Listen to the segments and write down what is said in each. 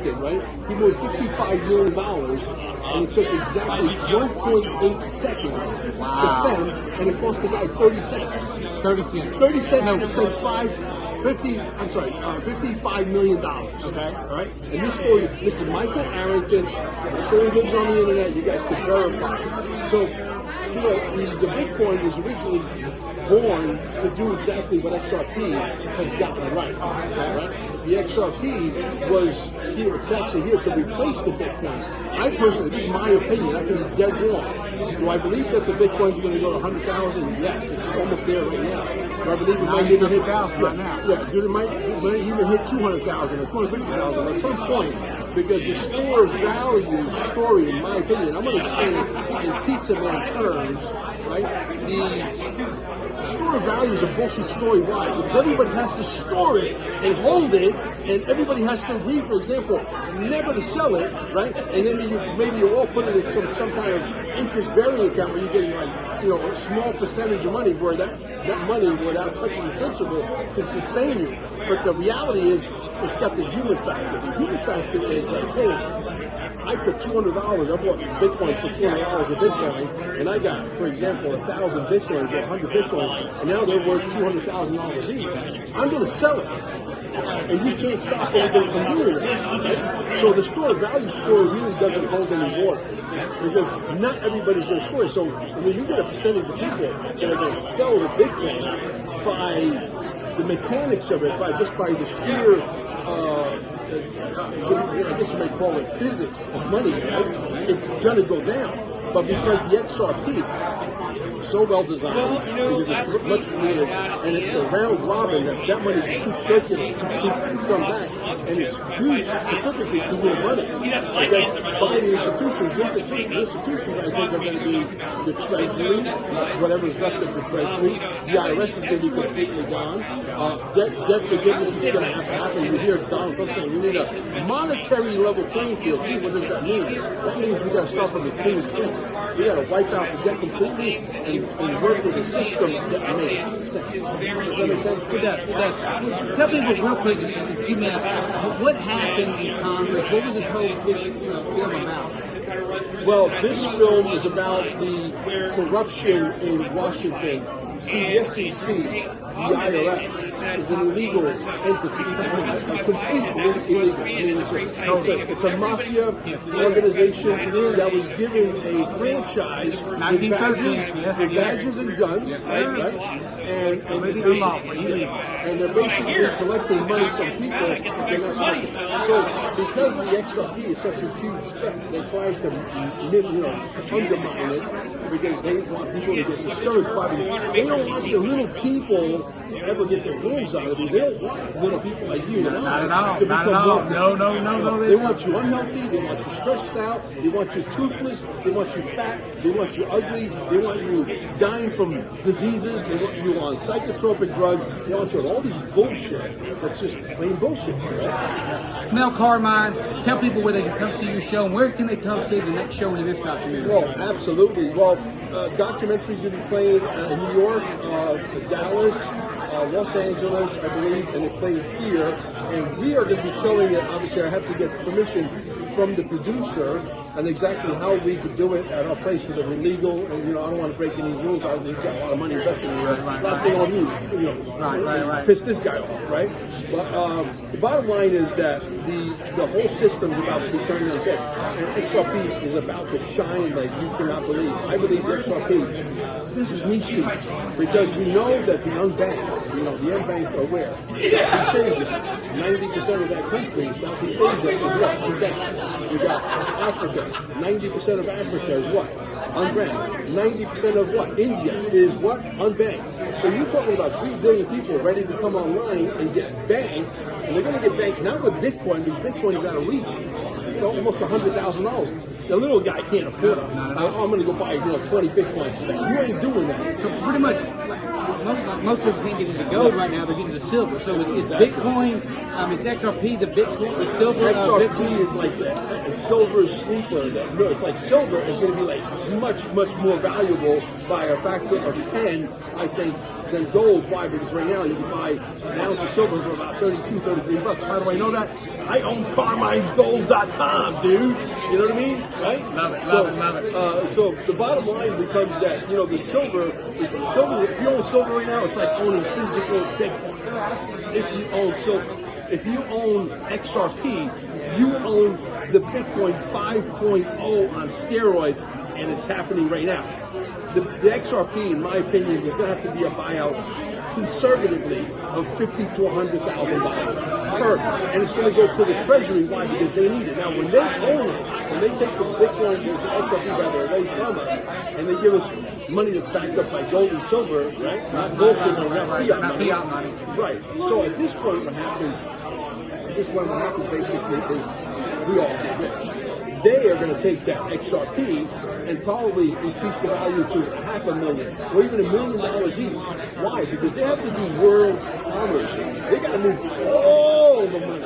second, right? He moved $55 million, and it took exactly 1.8 seconds to send, and it cost the guy 30 cents. 30 cents. 30 cents to send $55 million. Okay, all right. And this story, this is Michael Arrington. The story lives on the internet. You guys can verify it. So, you know, the Bitcoin was originally born to do exactly what XRP has gotten right. Right? The XRP was here. It's actually here to replace the Bitcoin. I personally, this is my opinion. I can be dead wrong. Do I believe that the Bitcoin is going to go to 100,000? Yes, it's almost there right now. Do I believe it might even hit 1,000 right now? Yeah, it might even hit 200,000 or 250,000 at some point, because the store's value story, in my opinion, I'm going to say in pizza man terms, right? The store of value is a bullshit story. Why? Because everybody has to store it and hold it, and everybody has to agree, for example, never to sell it, right? And then maybe you all put it in some kind of interest-bearing account where you're getting, like, you know, a small percentage of money, where that money, without touching the principal, can sustain you. But the reality is, it's got the human factor. The human factor is like, hey, I put $200. I bought Bitcoin for $200 a Bitcoin, and I got, for example, 1,000 Bitcoins or 100 Bitcoins, and now they're worth $200,000 each. I'm going to sell it, and you can't stop anybody from doing it. Right? So the store value story really doesn't hold any water, because not everybody's going to store it. So I mean, you get a percentage of people that are going to sell the Bitcoin by the mechanics of it, by the sheer. I guess you might call it physics of money, right? It's going to go down. But because the XRP is so well designed, because it's much fluid, and it's a round robin, that money just keeps circulating, keeps coming back, and it's used specifically to move money. Because by the institutions, I think are going to be the Treasury, whatever's left of the Treasury. The IRS is going to be completely gone. Debt forgiveness is going to have to happen. You hear Donald Trump saying we need a monetary level playing field. Gee, what does that mean? That means we got to start from a clean slate. We got to wipe out the debt completely and work with a system that makes sense. Does that make sense? It does. Tell people real quick, 2 minutes, what happened in Congress? What was this whole film about? Well, this film is about the corruption in Washington. See, the SEC, the IRS, is an illegal entity. It's complete illegal. I mean, it's a mafia organization that was given a franchise with badges and guns, right? And they're basically collecting money from people that they're not supposed to. So, because the XRP is such a huge step, they're trying to undermine it, because they want people to get discouraged by these. They don't want the little people to ever get their hands on it, because they don't want little people like you and I to become wealthy. No. They want you unhealthy, they want you stressed out, they want you toothless, they want you fat, they want you ugly, they want you dying from diseases, they want you on psychotropic drugs, they want you on all this bullshit that's just plain bullshit, right? Mel Carmine, tell people where they can come see your show, and where can they come see the next show in this documentary? Well, absolutely. Well, documentaries will be playing in New York, Dallas, Los Angeles, I believe, and it plays here. And we are going to be showing it. Obviously, I have to get permission from the producer and exactly how we could do it at our place so that we're legal. And, I don't want to break any rules. He's got a lot of money invested in it. Last thing I'll do is, piss this guy off, right? But the bottom line is that the whole system is about to be turned on its head. And XRP is about to shine like you cannot believe. I believe XRP, this is niche tea, because we know that the unbanked, the unbanked are where? Southeast Asia. 90% of that country, Southeast Asia, is what? Unbanked. You got Africa. 90% of Africa is what? Unbanked. 90% of what? India is what? Unbanked. So you're talking about 3 billion people ready to come online and get banked, and they're going to get banked not with Bitcoin, because Bitcoin is out of reach. It's almost $100,000. The little guy can't afford it. I'm going to go buy 20 Bitcoins. You ain't doing that. So pretty much, most people can't get into gold right now. They're getting the silver. So is Bitcoin, it's XRP, the silver. XRP is like a silver sleeper. It's like silver is going to be like much more valuable by a factor of 10, I think, than gold. Why? Because right now you can buy an ounce of silver for about $32, $33. How do I know that? I own Carmine'sGold.com, dude. You know what I mean? Right? Love it, love it. So the bottom line becomes that, the silver, if you own silver right now, it's like owning physical Bitcoin. If you own silver. If you own XRP, you own the Bitcoin 5.0 on steroids, and it's happening right now. The XRP, in my opinion, is going to have to be a buyout conservatively of $50,000 to $100,000 per, and it's going to go to the Treasury. Why? Because they need it. Now, when they own it, when they take the Bitcoin, the XRP rather, away from us, and they give us money that's backed up by gold and silver, right? Not bullshit money, not fiat money. Right. So at this point, what happens basically is we all get rich. They are going to take that XRP and probably increase the value to $500,000 or even $1 million each. Why? Because they have to do world commerce. They got to move all the money.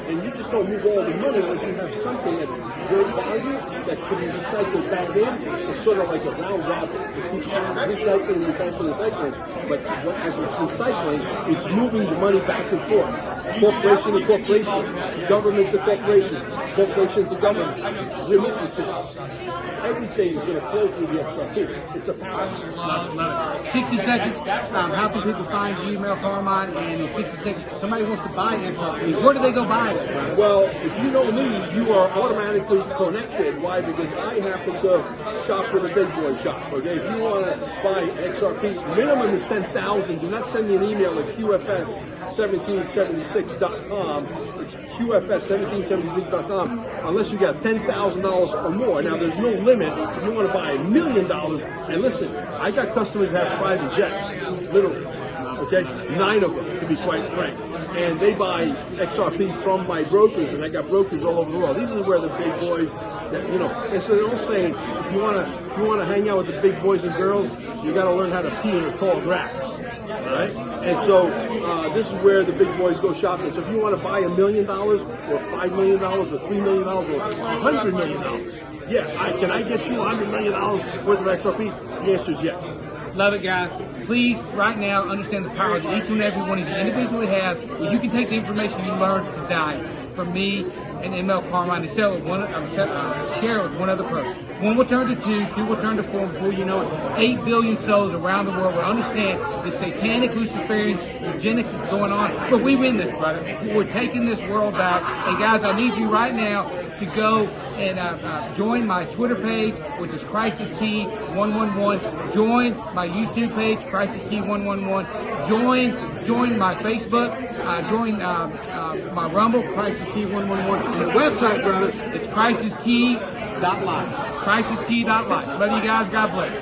And you just don't move all the money unless you have something that's great value that can be recycled back in. It's sort of like a round robin. Just keeps recycling. But as it's recycling, it's moving the money back and forth. Corporation to corporation, government to corporation, corporation to government, remittances. Everything is going to flow through the XRP. It's a power. 60 seconds. How can people find you, Mel Carmine? And in 60 seconds, somebody wants to buy XRP. Where do they go buy it? Well, if you know me, you are automatically connected. Why? Because I happen to shop for the big boy shop. Okay, if you want to buy XRP, minimum is 10,000. Do not send me an email at QFS1776.com. It's QFS1776.com unless you got $10,000 or more. Now, there's no limit. If you want to buy $1 million, and listen, I got customers that have private jets, literally. Okay, 9 of them, to be quite frank. And they buy XRP from my brokers, and I got brokers all over the world. These are where the big boys, and so they're all saying, if you want to hang out with the big boys and girls, you got to learn how to pee in the tall grass, all right? And so this is where the big boys go shopping. So if you want to buy $1 million, or $5 million, or $3 million, or $100 million, yeah, can I get you $100 million worth of XRP? The answer is yes. Love it, guys. Please, right now, understand the power that each and every one of you individually has. Where you can take the information you learned today from me and Mel Carmine and share it with one other person. One will turn to two will turn to four. Before you know it, 8 billion souls around the world will understand the satanic Luciferian eugenics that's going on. But we win this, brother. We're taking this world back. And guys, I need you right now to go and join my Twitter page, which is Crisis Key 111. Join my YouTube page, Crisis Key 111. Join my Facebook. Join my Rumble, Crisis Key 111. And the website, brother, is crisiskey.life. crisiskey.life. Love you guys. God bless.